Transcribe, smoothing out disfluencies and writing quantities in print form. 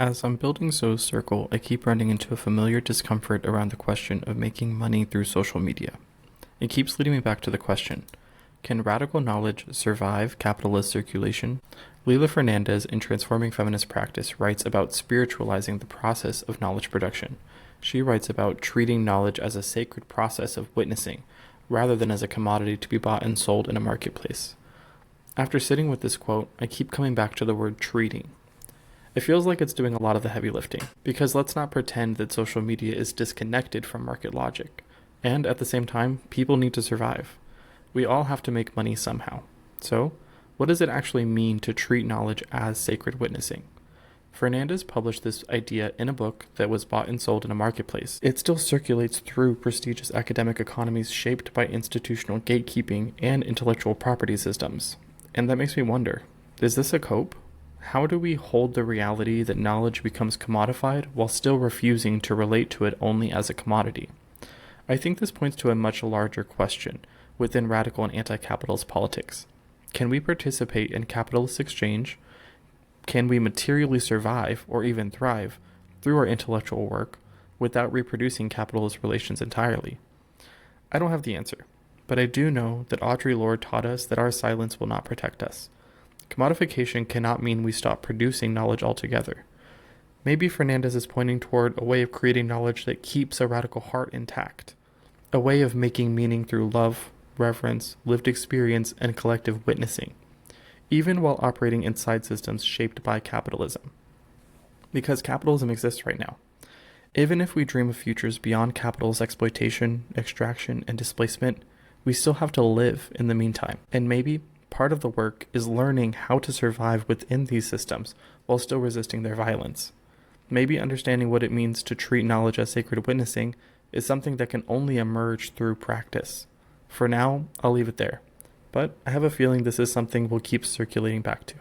As I'm building Zo's circle, I keep running into a familiar discomfort around the question of making money through social media. It keeps leading me back to the question, can radical knowledge survive capitalist circulation? Leila Fernandez, in Transforming Feminist Practice, writes about spiritualizing the process of knowledge production. She writes about treating knowledge as a sacred process of witnessing, rather than as a commodity to be bought and sold in a marketplace. After sitting with this quote, I keep coming back to the word treating. It feels like it's doing a lot of the heavy lifting, because let's not pretend that social media is disconnected from market logic. And at the same time, people need to survive. We all have to make money somehow. So, what does it actually mean to treat knowledge as sacred witnessing? Fernandez published this idea in a book that was bought and sold in a marketplace. It still circulates through prestigious academic economies shaped by institutional gatekeeping and intellectual property systems. And that makes me wonder, is this a cope? How do we hold the reality that knowledge becomes commodified while still refusing to relate to it only as a commodity? I think this points to a much larger question within radical and anti-capitalist politics. Can we participate in capitalist exchange? Can we materially survive or even thrive through our intellectual work without reproducing capitalist relations entirely? I don't have the answer, but I do know that Audre Lorde taught us that our silence will not protect us. Commodification cannot mean we stop producing knowledge altogether. Maybe Fernandez is pointing toward a way of creating knowledge that keeps a radical heart intact, a way of making meaning through love, reverence, lived experience, and collective witnessing, even while operating inside systems shaped by capitalism. Because capitalism exists right now. Even if we dream of futures beyond capital's exploitation, extraction, and displacement, we still have to live in the meantime. And maybe part of the work is learning how to survive within these systems while still resisting their violence. Maybe understanding what it means to treat knowledge as sacred witnessing is something that can only emerge through practice. For now, I'll leave it there. But I have a feeling this is something we'll keep circulating back to.